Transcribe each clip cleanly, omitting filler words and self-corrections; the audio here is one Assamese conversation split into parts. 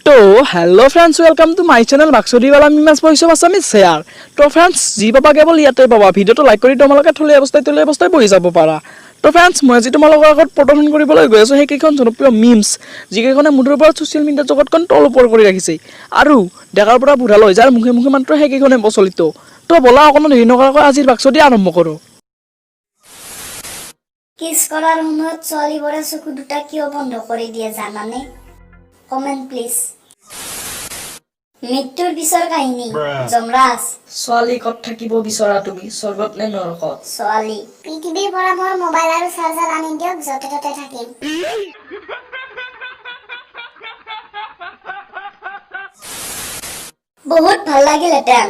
तो hello friends welcome to my channel Baksuriwala मिमास ভইচ অফ আসামিজ শেয়ার। তো फ्रेंड्स जी पापा केवल ইয়াতে পাবা ভিডিওটো লাইক কৰি তোমালোকে থলে অৱস্থায় বহি যাব পাৰা। তো फ्रेंड्स মই আজি তোমালোকৰ আগত প্ৰদৰ্শন কৰিবলৈ গৈ আছো সেইকেইখন জনপ্ৰিয় মিমছ যিকেইখনে মুঠৰ পৰা ছ'চিয়েল মিডিয়া জগতখন তল ওপৰ কৰি ৰাখিছে আৰু ডেকাৰ পৰা বুঢ়ালৈ যাৰ মুখে মুখে মাত্ৰ সেইকেইখনে প্ৰচলিত। তো বলা অকণো দেৰি নকৰাকৈ আজিৰ বাক্সটি আৰম্ভ কৰো। কিস কৰাৰ সময়ত ছোৱালীবোৰে চকু দুটা কিয় বন্ধ কৰি দিয়ে জানানে? Comment please. মৃত্যুৰ পিছৰ কাহিনী যমৰাজ। ছোৱালী ক'ত থাকিব বিচৰা তুমি স্বৰ্গত নে নৰকত? ছোৱালী পৃথিৱীৰ পৰা মোৰ মোবাইল আৰু চাৰ্জাৰ আনি দিয়ক যতে ততে থাকিম। বহুত ভাল লাগিল এটান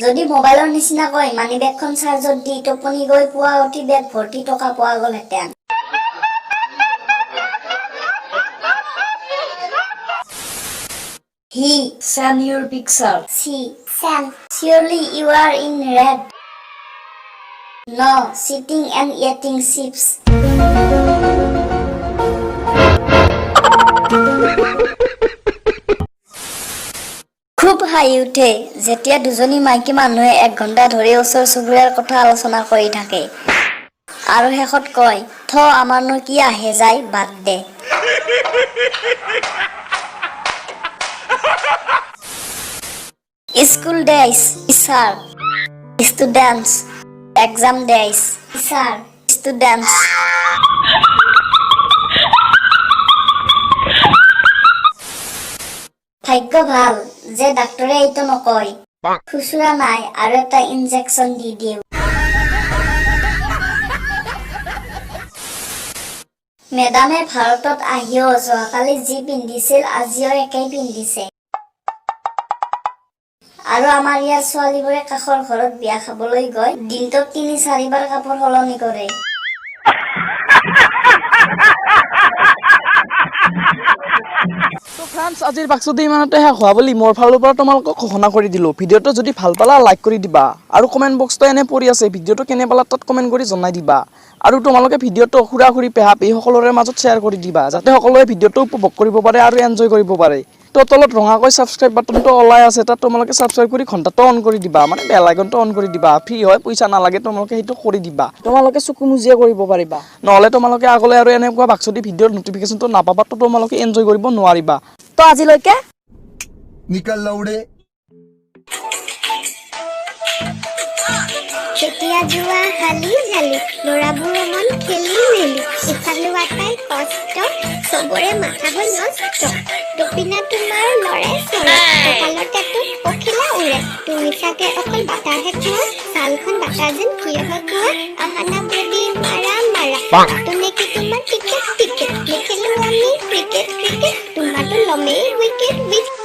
যদি মোবাইলৰ নিচিনাকৈ মানি বেগখন চাৰ্জত দি টোপনি গৈ পুৱা উঠি বেগ ভৰ্তি টকা পোৱা গ'ল হেতেন। He Send your picture. She Sam surely you are in red. No sitting and eating chips. খুব হাঁহি উঠে যেতিয়া দুজনী মাইকী মানুহে 1 ঘণ্টা ধৰি ওচৰ চুবুৰীয়াৰ কথা আলোচনা কৰি থাকে আৰু শেষত কয় থ আমাৰনো কি আহে যায় বাদ দে। School days, sir. Students. Exam days, sir. Students. ভাগ্য ভাল যে ডাক্তৰে এইটো নকয় খুচুৰা নাই আৰু এটা ইনজেকচন দি দিও। মেডামে ভাৰতত আহিও যোৱাকালি যি পিন্ধিছিল আজিও একেই পিন্ধিছে আৰু আমাৰ ইয়াৰ ছোৱালীবোৰে কাষৰ ঘৰত বিয়া খাবলৈ গৈ দিনটোত 3-4 বাৰ কাপোৰ সলনি কৰে। তো फ्रेंड्स আজিৰ বাক্সটি ইমানতে শেষ হোৱা বুলি মোৰ ফালৰ পৰা তোমালোকক ঘোষণা কৰি দিলো। ভিডিওটো যদি ভাল পালা লাইক কৰি দিবা আৰু কমেন্ট বক্সটো এনে পৰি আছে ভিডিওটো কেনে পালা তাত কমেন্ট কৰি জনাই দিবা আৰু তোমালোকে ভিডিওটো খুৰা-খুৰি পেহা-পেহী সকলোৰে মাজত শ্বেয়াৰ কৰি দিবা যাতে সকলোৱে ভিডিওটো উপভোগ কৰিব পাৰে আৰু এনজয় কৰিব পাৰে। তো তলত ৰঙাকৈ সাবস্ক্ৰাইব বাটনটো ওলাই আছে তাত তোমালোকে সাবস্ক্ৰাইব কৰি ঘণ্টাটো অন কৰি দিবা মানে বেল আইকনটো অন কৰি দিবা ফ্ৰী হয় পইচা নালাগে তোমালোকে সেইটো কৰি দিবা তোমালোকে চকু মুজিয়া কৰিব পাৰিবা নহলে তোমালোকে আগলৈ আৰু এনেকুৱা বাক্সটি ভিডিওৰ নটিফিকেশনটো নাপাবা তো তোমালোকে এনজয় কৰিব নোৱাৰিবা। তো আজিলৈকে निकल लौड़े তেতিয়া যোৱা হালি হালি ল'ৰাবোৰৰ মন খেলি মেলি ইফালে আটাই কষ্ট চবৰে মাথা হৈ নষ্ট দপিনা তোমাৰ লৰে চৰে কপালতে তো পখিলা উৰে তুমি চাগে অকল বাটাৰহে খোৱা ছালখন বাটাৰ যেন কিয় হয় খোৱা আহানা বেবী মাৰা মাৰা তুমি কি তোমাৰ টিকেট টিকেট নেখেলো আমি ক্ৰিকেট ক্ৰিকেট তোমাৰতো লমেই উইকেট উইকেট